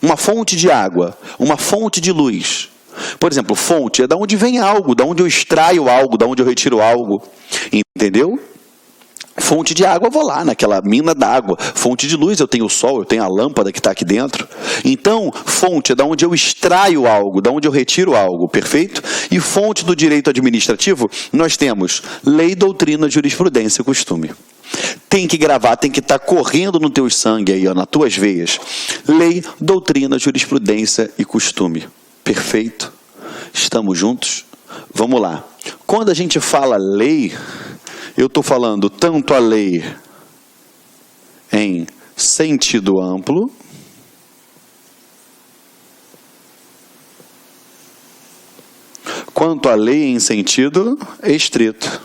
uma fonte de água, uma fonte de luz. Por exemplo, fonte é da onde vem algo, da onde eu extraio algo, da onde eu retiro algo. Entendeu? Fonte de água, eu vou lá naquela mina d'água. Fonte de luz, eu tenho o sol, eu tenho a lâmpada que está aqui dentro. Então, fonte é da onde eu extraio algo, da onde eu retiro algo, perfeito? E fonte do direito administrativo, nós temos lei, doutrina, jurisprudência e costume. Tem que gravar, tem que estar correndo no teu sangue aí, ó, nas tuas veias. Lei, doutrina, jurisprudência e costume. Perfeito? Estamos juntos? Vamos lá. Quando a gente fala lei, eu estou falando tanto a lei em sentido amplo, quanto a lei em sentido estrito.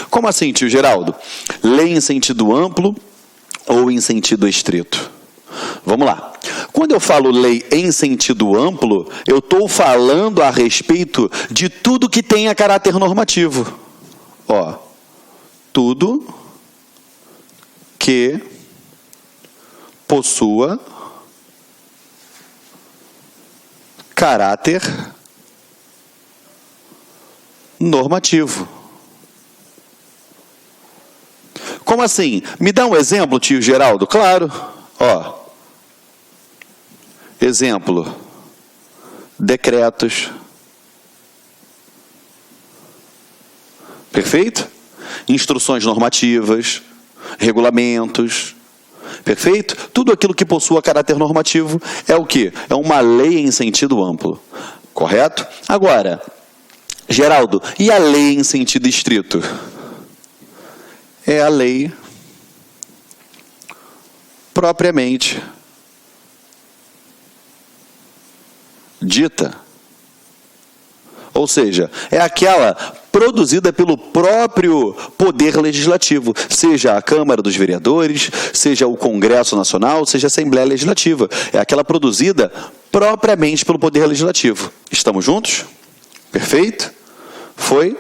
Como assim, tio Geraldo? Lei em sentido amplo ou em sentido estrito? Vamos lá. Quando eu falo lei em sentido amplo, eu estou falando a respeito de tudo que tenha caráter normativo. Ó, tudo que possua caráter normativo. Como assim? Me dá um exemplo, tio Geraldo? Claro. Ó. Exemplo, decretos. Perfeito? Instruções normativas, regulamentos. Perfeito? Tudo aquilo que possua caráter normativo é o quê? É uma lei em sentido amplo. Correto? Agora, Geraldo, e a lei em sentido estrito? É a lei propriamente dita. Ou seja, é aquela produzida pelo próprio Poder Legislativo, seja a Câmara dos Vereadores, seja o Congresso Nacional, seja a Assembleia Legislativa. É aquela produzida propriamente pelo Poder Legislativo. Estamos juntos? Perfeito? Foi?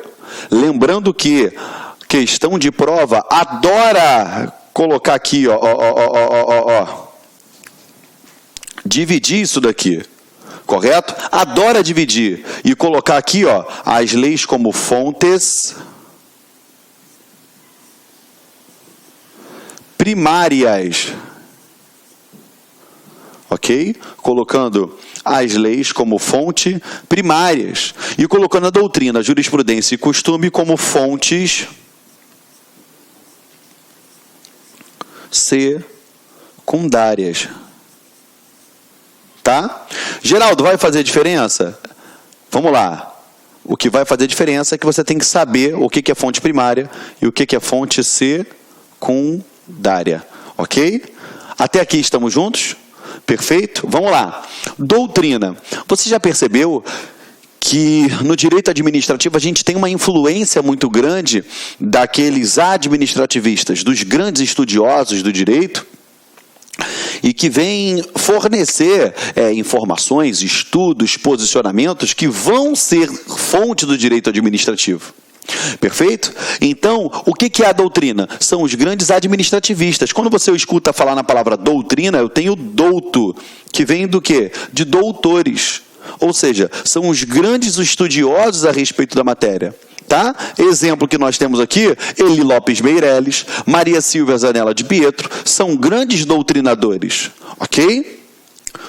Lembrando que questão de prova adora colocar aqui, ó. Dividir isso daqui. Correto? Adora dividir e colocar aqui, ó, as leis como fontes primárias. Ok? Colocando as leis como fonte primárias e colocando a doutrina, a jurisprudência e costume como fontes secundárias. Tá? Geraldo, vai fazer diferença? Vamos lá. O que vai fazer diferença é que você tem que saber o que é fonte primária e o que é fonte secundária. Ok? Até aqui estamos juntos? Perfeito? Vamos lá. Doutrina. Você já percebeu que no direito administrativo a gente tem uma influência muito grande daqueles administrativistas, dos grandes estudiosos do direito, e que vem fornecer informações, estudos, posicionamentos que vão ser fonte do direito administrativo. Perfeito? Então, o que é a doutrina? São os grandes administrativistas. Quando você escuta falar na palavra doutrina, eu tenho douto, que vem do quê? De doutores. Ou seja, são os grandes estudiosos a respeito da matéria. Tá? Exemplo que nós temos aqui, Eli Lopes Meireles, Maria Silvia Zanella de Pietro, são grandes doutrinadores. Ok?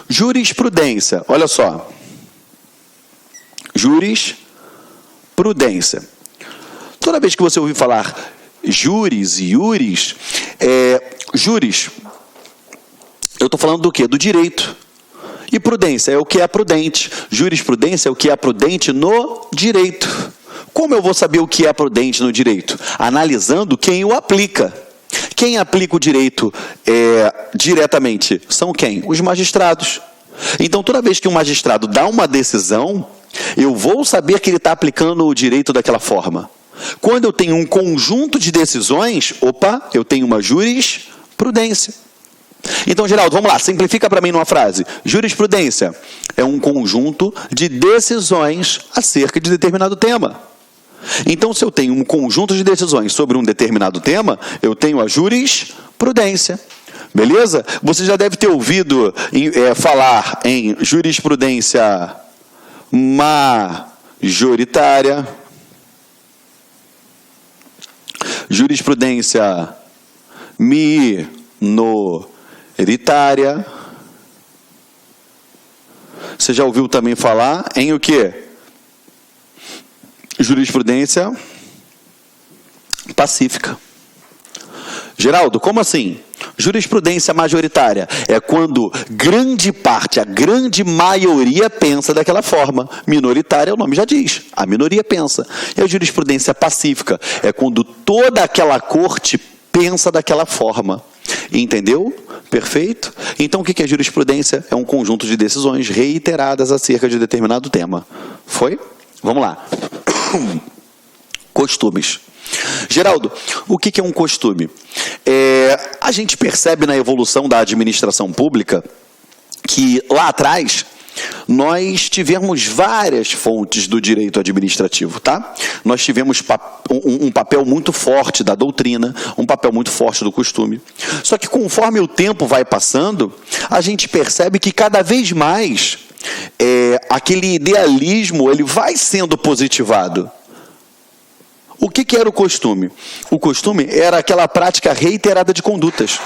Jurisprudência, olha só. Jurisprudência. Toda vez que você ouvir falar juris e iuris, juris, eu estou falando do quê? Do direito. E prudência é o que é prudente. Jurisprudência é o que é prudente no direito. Como eu vou saber o que é prudente no direito? Analisando quem o aplica. Quem aplica o direito diretamente são quem? Os magistrados. Então, toda vez que um magistrado dá uma decisão, eu vou saber que ele está aplicando o direito daquela forma. Quando eu tenho um conjunto de decisões, eu tenho uma jurisprudência. Então, Geraldo, vamos lá, simplifica para mim numa frase. Jurisprudência é um conjunto de decisões acerca de determinado tema. Então, se eu tenho um conjunto de decisões sobre um determinado tema, eu tenho a jurisprudência. Beleza? Você já deve ter ouvido falar em jurisprudência majoritária, jurisprudência minoritária. Você já ouviu também falar em o quê? Jurisprudência pacífica. Geraldo, como assim? Jurisprudência majoritária é quando grande parte, a grande maioria pensa daquela forma. Minoritária, o nome já diz, a minoria pensa. E a jurisprudência pacífica é quando toda aquela corte pensa daquela forma. Entendeu? Perfeito? Então, o que é jurisprudência? É um conjunto de decisões reiteradas acerca de determinado tema. Foi? Vamos lá. Costumes. Geraldo, o que é um costume? A gente percebe na evolução da administração pública que lá atrás nós tivemos várias fontes do direito administrativo, tá? Nós tivemos um papel muito forte da doutrina, um papel muito forte do costume. Só que conforme o tempo vai passando, a gente percebe que cada vez mais aquele idealismo ele vai sendo positivado. O que era o costume? O costume era aquela prática reiterada de condutas.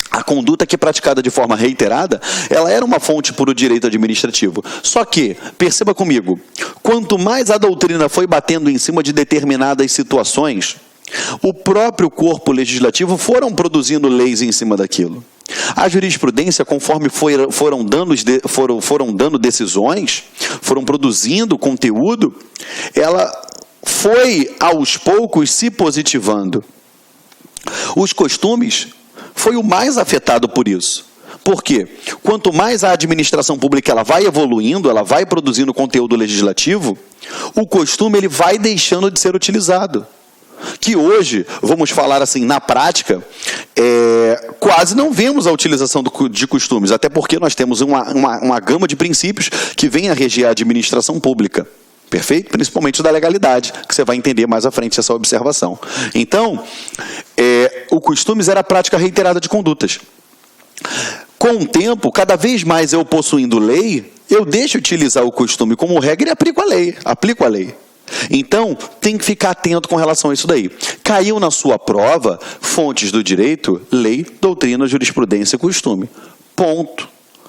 A conduta que é praticada de forma reiterada, ela era uma fonte para o direito administrativo. Só que, perceba comigo, quanto mais a doutrina foi batendo em cima de determinadas situações, o próprio corpo legislativo foram produzindo leis em cima daquilo. A jurisprudência, conforme foram dando decisões, foram produzindo conteúdo, ela foi, aos poucos, se positivando. Os costumes foi o mais afetado por isso. Por quê? Quanto mais a administração pública ela vai evoluindo, ela vai produzindo conteúdo legislativo, o costume ele vai deixando de ser utilizado. Que hoje, vamos falar assim, na prática, quase não vemos a utilização de costumes, até porque nós temos uma gama de princípios que vem a reger a administração pública. Perfeito? Principalmente da legalidade, que você vai entender mais à frente essa observação. Então, o costumes era a prática reiterada de condutas. Com o tempo, cada vez mais eu possuindo lei, eu deixo de utilizar o costume como regra e aplico a lei. Então, tem que ficar atento com relação a isso daí. Caiu na sua prova, fontes do direito, lei, doutrina, jurisprudência e costume. Ponto.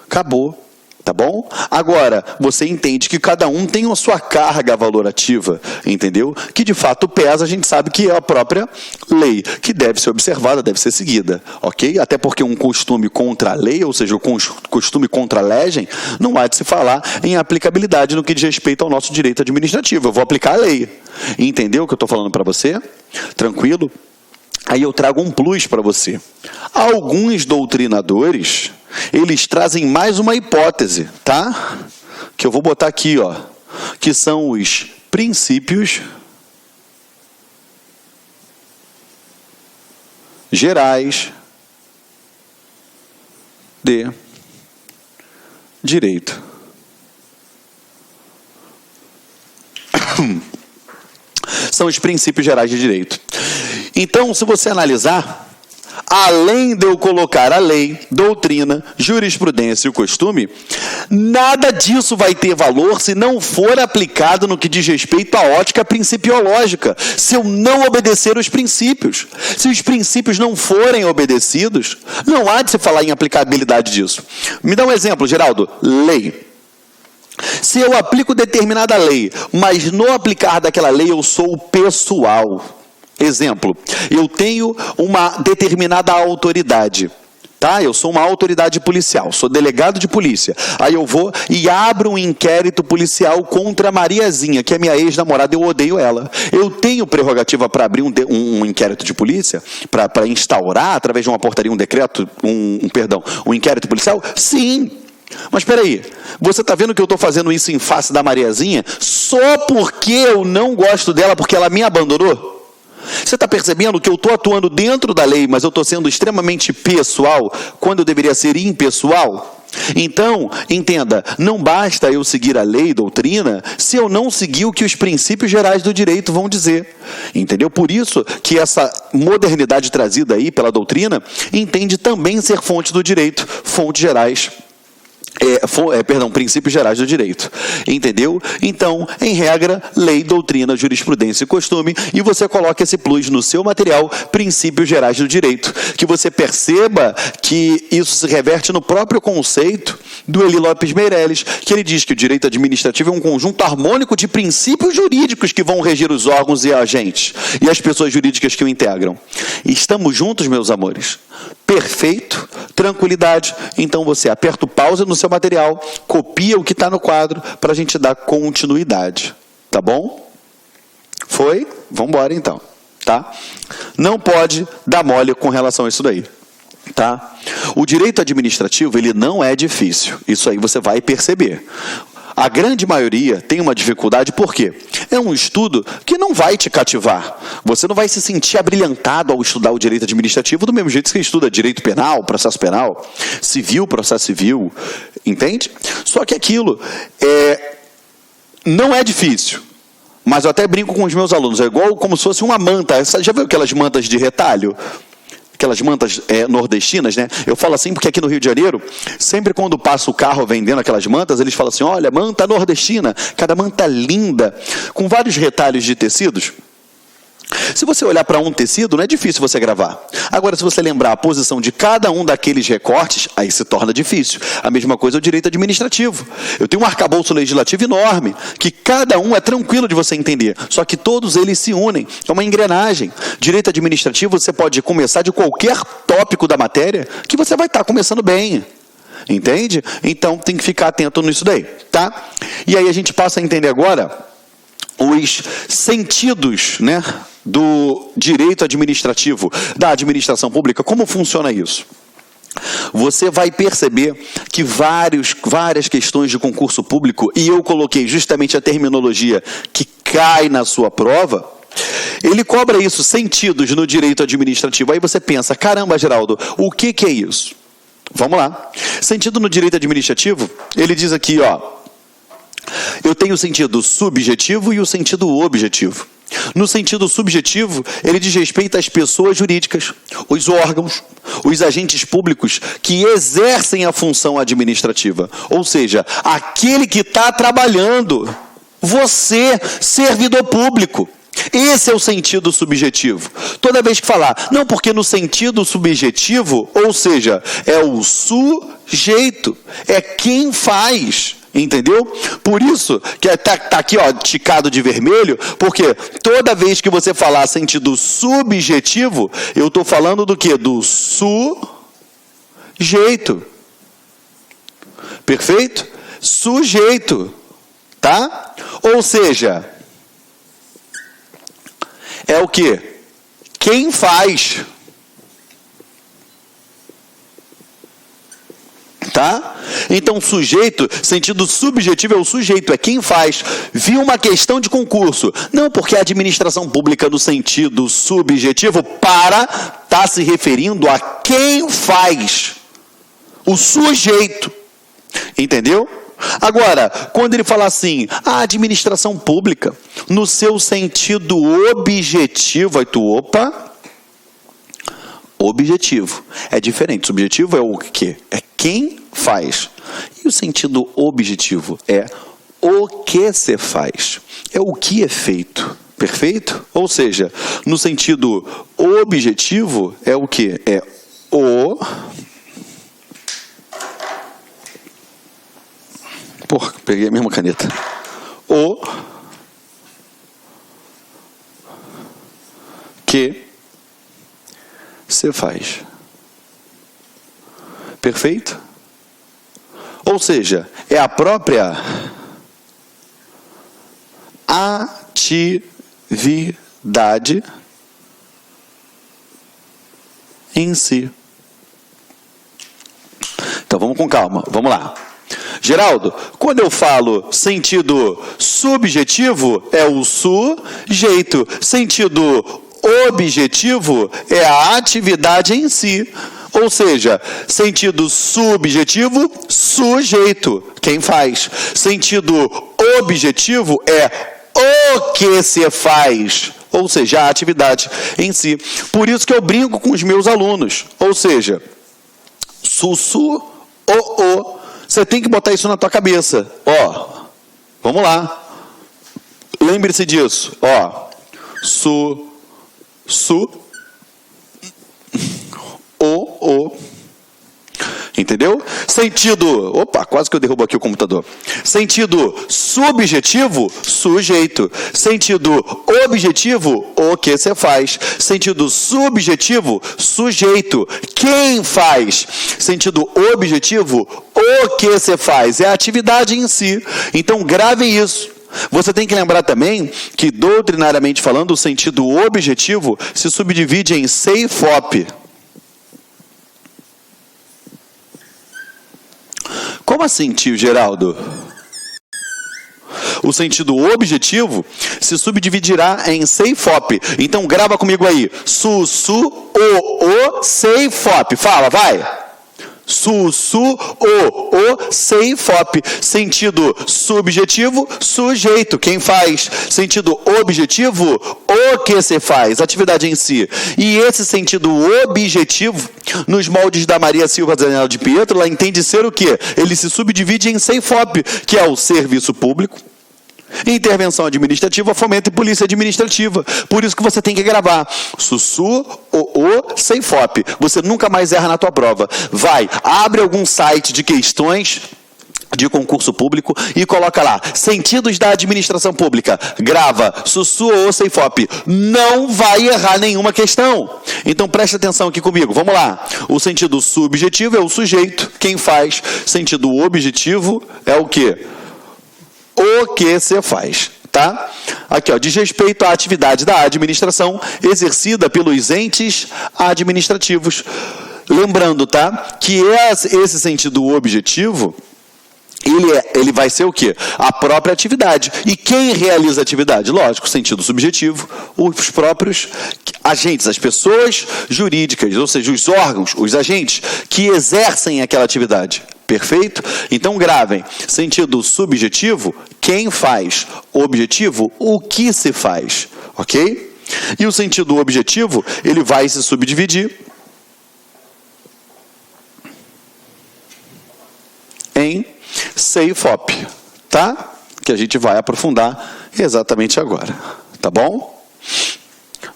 Acabou. Tá bom? Agora, você entende que cada um tem a sua carga valorativa, entendeu? Que de fato pesa, a gente sabe que é a própria lei, que deve ser observada, deve ser seguida, ok? Até porque um costume contra a lei, ou seja, o costume contra a legem, não há de se falar em aplicabilidade no que diz respeito ao nosso direito administrativo. Eu vou aplicar a lei. Entendeu o que eu estou falando para você? Tranquilo? Aí eu trago um plus para você. Alguns doutrinadores, eles trazem mais uma hipótese, tá? Que eu vou botar aqui, ó, que são os princípios gerais de direito. São os princípios gerais de direito. Então, se você analisar, além de eu colocar a lei, doutrina, jurisprudência e o costume, nada disso vai ter valor se não for aplicado no que diz respeito à ótica principiológica, se eu não obedecer os princípios. Se os princípios não forem obedecidos, não há de se falar em aplicabilidade disso. Me dá um exemplo, Geraldo. Lei. Se eu aplico determinada lei, mas no aplicar daquela lei eu sou pessoal. Exemplo, eu tenho uma determinada autoridade, tá? Eu sou uma autoridade policial, sou delegado de polícia. Aí eu vou e abro um inquérito policial contra a Mariazinha, que é minha ex-namorada, eu odeio ela. Eu tenho prerrogativa para abrir um inquérito de polícia, para instaurar, através de uma portaria, um decreto, um inquérito policial? Sim. Mas espera aí, você está vendo que eu estou fazendo isso em face da Mariazinha só porque eu não gosto dela, porque ela me abandonou? Você está percebendo que eu estou atuando dentro da lei, mas eu estou sendo extremamente pessoal, quando eu deveria ser impessoal? Então, entenda, não basta eu seguir a lei e doutrina se eu não seguir o que os princípios gerais do direito vão dizer. Entendeu? Por isso que essa modernidade trazida aí pela doutrina entende também ser fonte do direito, fontes gerais. Princípios gerais do direito. Entendeu? Então, em regra, lei, doutrina, jurisprudência e costume, e você coloca esse plus no seu material, princípios gerais do direito. Que você perceba que isso se reverte no próprio conceito do Eli Lopes Meireles, que ele diz que o direito administrativo é um conjunto harmônico de princípios jurídicos que vão regir os órgãos e agentes, e as pessoas jurídicas que o integram. E estamos juntos, meus amores? Perfeito? Tranquilidade? Então você aperta o pause no seu material, copia o que está no quadro para a gente dar continuidade. Tá bom? Foi? Vamos embora então. Tá? Não pode dar mole com relação a isso daí. Tá? O direito administrativo, ele não é difícil. Isso aí você vai perceber. A grande maioria tem uma dificuldade, por quê? É um estudo que não vai te cativar. Você não vai se sentir abrilhantado ao estudar o direito administrativo do mesmo jeito que você estuda direito penal, processo penal, civil, processo civil, entende? Só que aquilo não é difícil. Mas eu até brinco com os meus alunos, é igual como se fosse uma manta. Já viu aquelas mantas de retalho? Aquelas mantas nordestinas, né? Eu falo assim porque aqui no Rio de Janeiro, sempre quando passa o carro vendendo aquelas mantas, eles falam assim, olha, manta nordestina, cada manta linda, com vários retalhos de tecidos. Se você olhar para um tecido, não é difícil você gravar. Agora, se você lembrar a posição de cada um daqueles recortes, aí se torna difícil. A mesma coisa é o direito administrativo. Eu tenho um arcabouço legislativo enorme, que cada um é tranquilo de você entender, só que todos eles se unem. É uma engrenagem. Direito administrativo, você pode começar de qualquer tópico da matéria, que você vai estar começando bem. Entende? Então, tem que ficar atento nisso daí, tá? E aí a gente passa a entender agora os sentidos, né, do direito administrativo, da administração pública. Como funciona isso? Você vai perceber que várias questões de concurso público, e eu coloquei justamente a terminologia que cai na sua prova, ele cobra isso, sentidos no direito administrativo. Aí você pensa, caramba, Geraldo, o que é isso? Vamos lá. Sentido no direito administrativo, ele diz aqui, ó, eu tenho o sentido subjetivo e o sentido objetivo. No sentido subjetivo, ele diz respeito às pessoas jurídicas, os órgãos, os agentes públicos que exercem a função administrativa. Ou seja, aquele que está trabalhando, você, servidor público. Esse é o sentido subjetivo. Toda vez que falar, não, porque no sentido subjetivo, ou seja, é o sujeito, é quem faz. Entendeu? Por isso que está aqui, ó, ticado de vermelho, porque toda vez que você falar sentido subjetivo, eu estou falando do quê? Do sujeito. Perfeito? Sujeito. Tá? Ou seja, é o quê? Quem faz. Tá? Então, sujeito, sentido subjetivo é o sujeito, é quem faz. Viu uma questão de concurso. Não, porque a administração pública no sentido subjetivo está se referindo a quem faz. O sujeito. Entendeu? Agora, quando ele fala assim, a administração pública, no seu sentido objetivo, aí tu, opa, objetivo. É diferente. Subjetivo é o quê? É quem faz. E o sentido objetivo é o que se faz. É o que é feito. Perfeito? Ou seja, no sentido objetivo é o quê? É o... Porra, peguei a mesma caneta. O que se faz. Perfeito? Ou seja, é a própria atividade em si. Então vamos com calma, vamos lá. Geraldo, quando eu falo sentido subjetivo, é o sujeito. Sentido objetivo é a atividade em si. Ou seja, sentido subjetivo, sujeito, quem faz. Sentido objetivo é o que se faz, ou seja, a atividade em si. Por isso que eu brinco com os meus alunos, ou seja, o. Você tem que botar isso na tua cabeça. Ó, vamos lá. Lembre-se disso. Ó, o. Entendeu? Sentido, opa, quase que eu derrubo aqui o computador. Sentido subjetivo, sujeito. Sentido objetivo, o que você faz. Sentido subjetivo, sujeito. Quem faz? Sentido objetivo, o que você faz. É a atividade em si. Então, grave isso. Você tem que lembrar também que, doutrinariamente falando, o sentido objetivo se subdivide em se e fop. Como assim, tio Geraldo? O sentido objetivo se subdividirá em se e fop. Então, grava comigo aí. O, se e fop. Fala, vai. O, se e fop. Sentido subjetivo, sujeito, quem faz. Sentido objetivo, o que se faz, atividade em si. E esse sentido objetivo, nos moldes da Maria Silva Zanella de Pietro, ela entende ser o quê? Ele se subdivide em se e fop, que é o serviço público, intervenção administrativa, fomento e polícia administrativa. Por isso que você tem que gravar. Se e fop. Você nunca mais erra na tua prova. Vai, abre algum site de questões de concurso público e coloca lá, sentidos da administração pública. Grava, ou se e fop. Não vai errar nenhuma questão. Então preste atenção aqui comigo. Vamos lá. O sentido subjetivo é o sujeito, quem faz. Sentido objetivo é o quê? O que você faz, tá? Aqui, ó, diz respeito à atividade da administração exercida pelos entes administrativos. Lembrando, tá? Que esse sentido objetivo, ele vai ser o quê? A própria atividade. E quem realiza a atividade? Lógico, sentido subjetivo, os próprios agentes, as pessoas jurídicas, ou seja, os órgãos, os agentes que exercem aquela atividade. Perfeito? Então gravem. Sentido subjetivo, quem faz. Objetivo, o que se faz. Ok? E o sentido objetivo, ele vai se subdividir em se e fop. Tá? Que a gente vai aprofundar exatamente agora. Tá bom?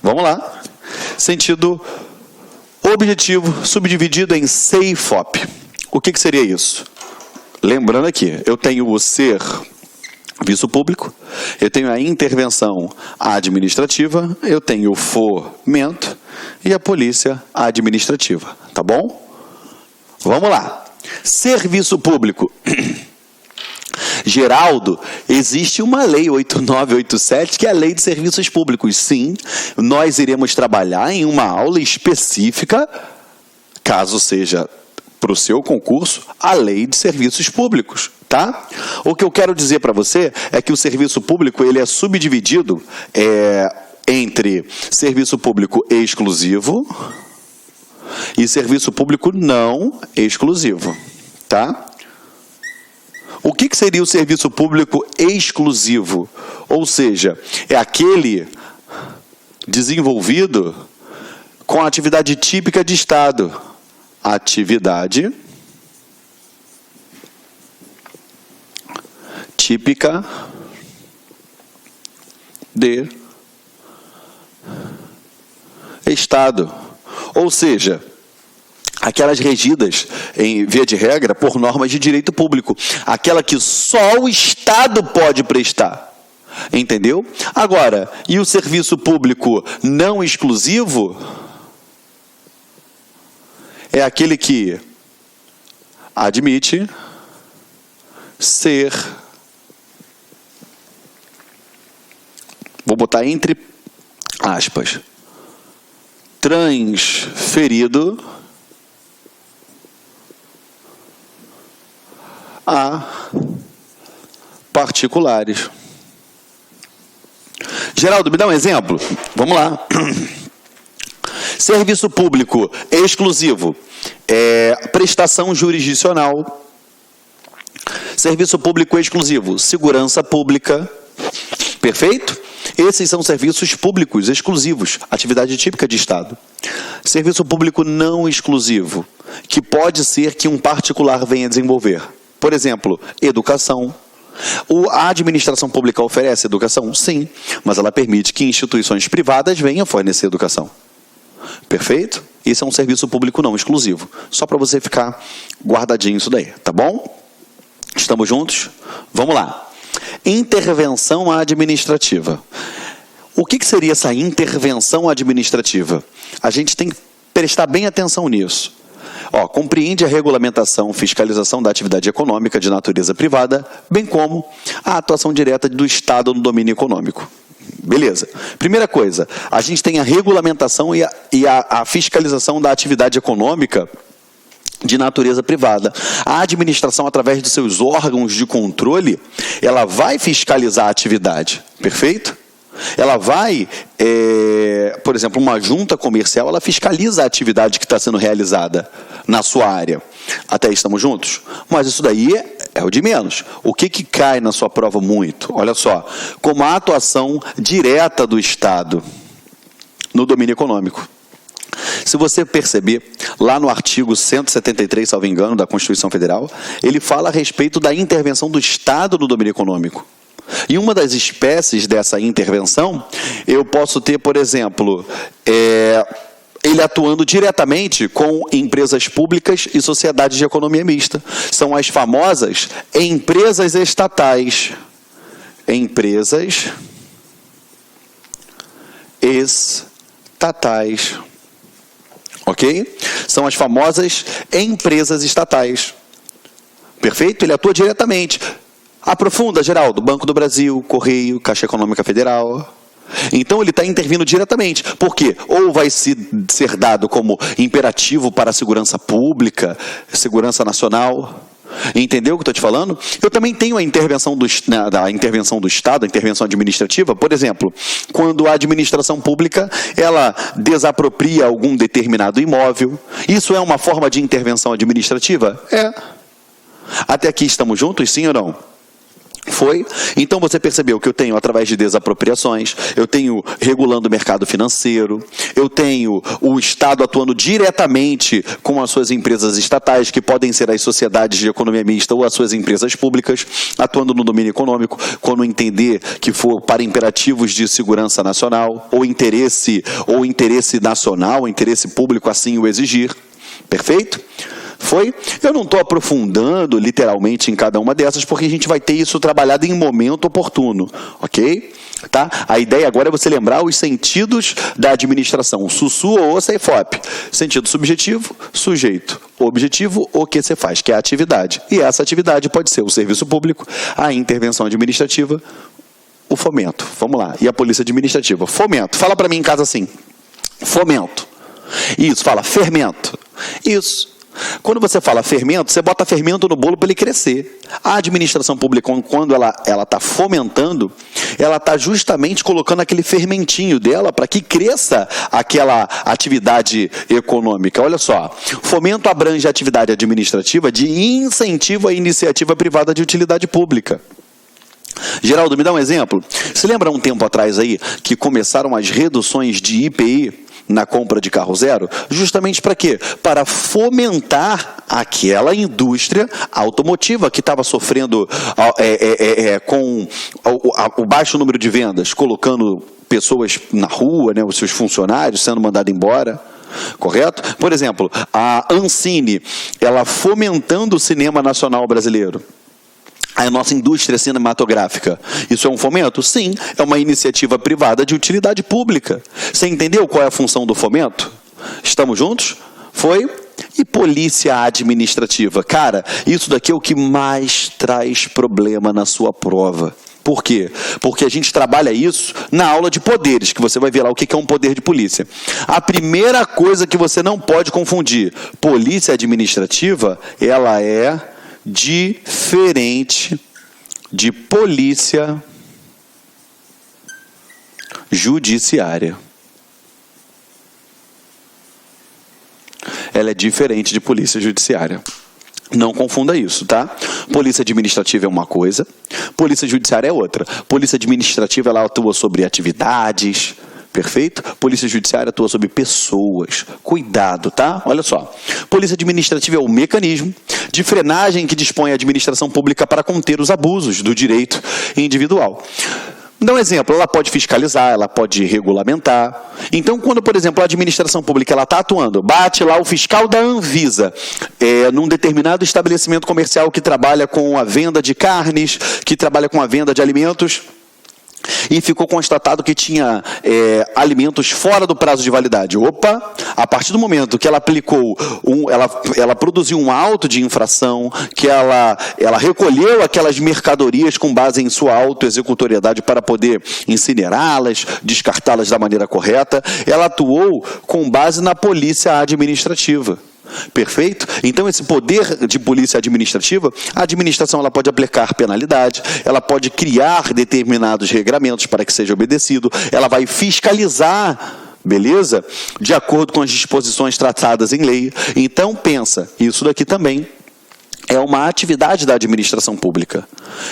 Vamos lá. Sentido objetivo subdividido em se e fop. O que seria isso? Lembrando aqui, eu tenho o serviço público, eu tenho a intervenção administrativa, eu tenho o fomento e a polícia administrativa. Tá bom? Vamos lá. Serviço público. Geraldo, existe uma lei 8987, que é a Lei de Serviços Públicos. Sim, nós iremos trabalhar em uma aula específica, caso seja para o seu concurso, a Lei de Serviços Públicos, tá? O que eu quero dizer para você é que o serviço público, ele é subdividido entre serviço público exclusivo e serviço público não exclusivo, tá? O que seria o serviço público exclusivo? Ou seja, é aquele desenvolvido com a atividade típica de Estado. Atividade típica de Estado. Ou seja, aquelas regidas, em via de regra, por normas de direito público. Aquela que só o Estado pode prestar. Entendeu? Agora, e o serviço público não exclusivo? É aquele que admite ser, vou botar entre aspas, transferido a particulares. Geraldo, me dá um exemplo? Vamos lá. Serviço público exclusivo, prestação jurisdicional. Serviço público exclusivo, segurança pública. Perfeito? Esses são serviços públicos exclusivos, atividade típica de Estado. Serviço público não exclusivo, que pode ser que um particular venha desenvolver. Por exemplo, educação. A administração pública oferece educação? Sim, mas ela permite que instituições privadas venham fornecer educação. Perfeito? Esse é um serviço público não exclusivo. Só para você ficar guardadinho isso daí, tá bom? Estamos juntos? Vamos lá. Intervenção administrativa. O que seria essa intervenção administrativa? A gente tem que prestar bem atenção nisso. Compreende a regulamentação, fiscalização da atividade econômica de natureza privada, bem como a atuação direta do Estado no domínio econômico. Beleza. Primeira coisa, a gente tem a regulamentação e a fiscalização da atividade econômica de natureza privada. A administração, através dos seus órgãos de controle, ela vai fiscalizar a atividade. Perfeito? Ela vai, por exemplo, uma junta comercial, ela fiscaliza a atividade que está sendo realizada na sua área. Até aí estamos juntos? Mas isso daí é o de menos. O que cai na sua prova muito? Olha só, como a atuação direta do Estado no domínio econômico. Se você perceber, lá no artigo 173, salvo engano, da Constituição Federal, ele fala a respeito da intervenção do Estado no domínio econômico. E uma das espécies dessa intervenção, eu posso ter, por exemplo, ele atuando diretamente com empresas públicas e sociedades de economia mista. São as famosas empresas estatais. Empresas estatais. Ok? São as famosas empresas estatais. Perfeito? Ele atua diretamente. Aprofunda, Geraldo, Banco do Brasil, Correio, Caixa Econômica Federal. Então ele está intervindo diretamente. Por quê? Ou vai ser dado como imperativo para a segurança pública, segurança nacional. Entendeu o que eu estou te falando? Eu também tenho a intervenção do Estado, a intervenção administrativa. Por exemplo, quando a administração pública ela desapropria algum determinado imóvel. Isso é uma forma de intervenção administrativa? É. Até aqui estamos juntos, sim ou não? Foi? Então você percebeu que eu tenho, através de desapropriações, eu tenho regulando o mercado financeiro, eu tenho o Estado atuando diretamente com as suas empresas estatais, que podem ser as sociedades de economia mista ou as suas empresas públicas, atuando no domínio econômico, quando entender que for para imperativos de segurança nacional, ou interesse nacional, interesse público assim o exigir. Perfeito? Foi? Eu não estou aprofundando literalmente em cada uma dessas, porque a gente vai ter isso trabalhado em momento oportuno, ok? Tá? A ideia agora é você lembrar os sentidos da administração, SUSU ou CEFOP. Sentido subjetivo, sujeito. Objetivo, o que você faz, que é a atividade. E essa atividade pode ser o serviço público, a intervenção administrativa, o fomento. Vamos lá. E a polícia administrativa. Fomento. Fala para mim em casa assim. Fomento. Isso. Fala fermento. Isso. Quando você fala fermento, você bota fermento no bolo para ele crescer. A administração pública, quando ela está fomentando, ela está justamente colocando aquele fermentinho dela para que cresça aquela atividade econômica. Olha só, fomento abrange a atividade administrativa de incentivo à iniciativa privada de utilidade pública. Geraldo, me dá um exemplo. Se lembra um tempo atrás aí que começaram as reduções de IPI na compra de carro zero, justamente para quê? Para fomentar aquela indústria automotiva que estava sofrendo com o baixo número de vendas, colocando pessoas na rua, né, os seus funcionários sendo mandados embora. Correto? Por exemplo, a Ancine, ela fomentando o cinema nacional brasileiro. A nossa indústria cinematográfica. Isso é um fomento? Sim, é uma iniciativa privada de utilidade pública. Você entendeu qual é a função do fomento? Estamos juntos? Foi? E polícia administrativa? Cara, isso daqui é o que mais traz problema na sua prova. Por quê? Porque a gente trabalha isso na aula de poderes, que você vai ver lá o que é um poder de polícia. A primeira coisa que você não pode confundir, polícia administrativa, ela é diferente de polícia judiciária. ela é diferente de polícia judiciária. Não confunda isso, tá? Polícia administrativa é uma coisa, polícia judiciária é outra. Polícia administrativa, ela atua sobre atividades, perfeito? Polícia judiciária atua sobre pessoas. Cuidado, tá? Olha só. Polícia administrativa é o mecanismo de frenagem que dispõe a administração pública para conter os abusos do direito individual. Dá um exemplo, ela pode fiscalizar, ela pode regulamentar. Então, quando, por exemplo, a administração pública está atuando, bate lá o fiscal da Anvisa, num determinado estabelecimento comercial que trabalha com a venda de carnes, que trabalha com a venda de alimentos, e ficou constatado que tinha alimentos fora do prazo de validade. Opa, a partir do momento que ela aplicou, ela produziu um auto de infração, que ela recolheu aquelas mercadorias com base em sua autoexecutoriedade para poder incinerá-las, descartá-las da maneira correta, ela atuou com base na polícia administrativa. Perfeito? Então, esse poder de polícia administrativa, a administração ela pode aplicar penalidade, ela pode criar determinados regramentos para que seja obedecido, ela vai fiscalizar, beleza? De acordo com as disposições tratadas em lei. Então, pensa, isso daqui também é uma atividade da administração pública.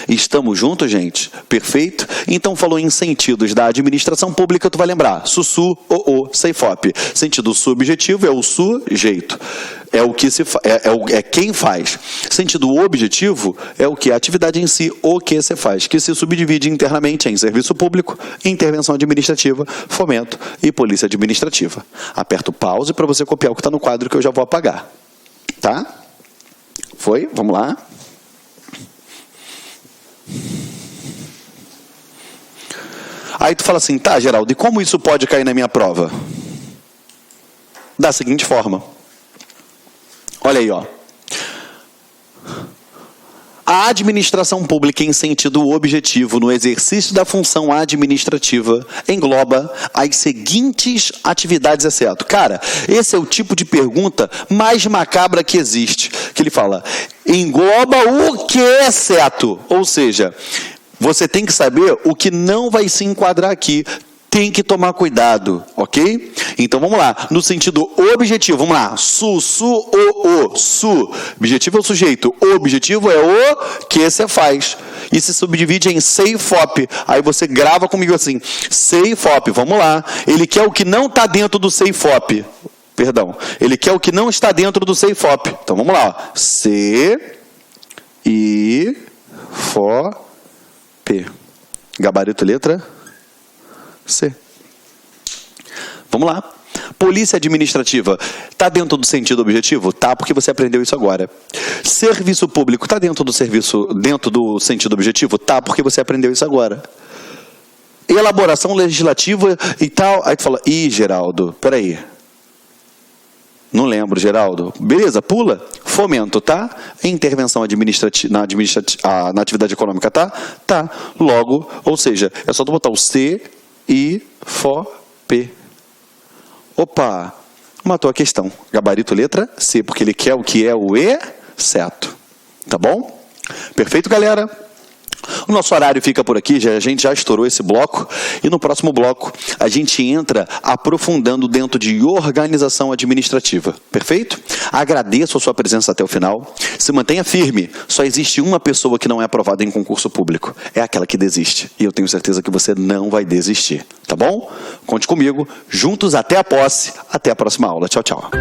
Estamos juntos, gente? Perfeito? Então, falou em sentidos da administração pública, tu vai lembrar. Sussu, CEIFOP. Sentido subjetivo é o sujeito. É o que é quem faz. Sentido objetivo é o que? A atividade em si, o que se faz, que se subdivide internamente em serviço público, intervenção administrativa, fomento e polícia administrativa. Aperta o pause para você copiar o que está no quadro que eu já vou apagar. Tá? Foi? Vamos lá. Aí tu fala assim, tá, Geraldo, e como isso pode cair na minha prova? Da seguinte forma. Olha aí, ó. A administração pública em sentido objetivo no exercício da função administrativa engloba as seguintes atividades exceto. Cara, esse é o tipo de pergunta mais macabra que existe. Que ele fala, engloba o que exceto? Ou seja, você tem que saber o que não vai se enquadrar aqui. Tem que tomar cuidado, ok? Então, vamos lá. No sentido objetivo, vamos lá. Su. Objetivo é o sujeito. O objetivo é o que você faz. E se subdivide em CEIFOP. Aí você grava comigo assim. CEIFOP, vamos lá. Ele quer o que não está dentro do CEIFOP. Perdão. Ele quer o que não está dentro do CEIFOP. Então, vamos lá. C-I-F-O-P. Gabarito letra C. Vamos lá. Polícia administrativa, está dentro do sentido objetivo? Tá, porque você aprendeu isso agora. Serviço público, está dentro do sentido objetivo? Tá, porque você aprendeu isso agora. Elaboração legislativa e tal. Aí tu fala, Geraldo, peraí. Não lembro, Geraldo. Beleza, pula. Fomento, tá? Intervenção na atividade econômica, tá? Tá. Logo, ou seja, é só tu botar o CEIFOP. Opa, matou a questão. Gabarito letra C, porque ele quer o que é o exceto. Tá bom? Perfeito, galera? O nosso horário fica por aqui, a gente já estourou esse bloco, e no próximo bloco a gente entra aprofundando dentro de organização administrativa, perfeito? Agradeço a sua presença até o final, se mantenha firme, só existe uma pessoa que não é aprovada em concurso público, é aquela que desiste, e eu tenho certeza que você não vai desistir, tá bom? Conte comigo, juntos até a posse, até a próxima aula, tchau, tchau.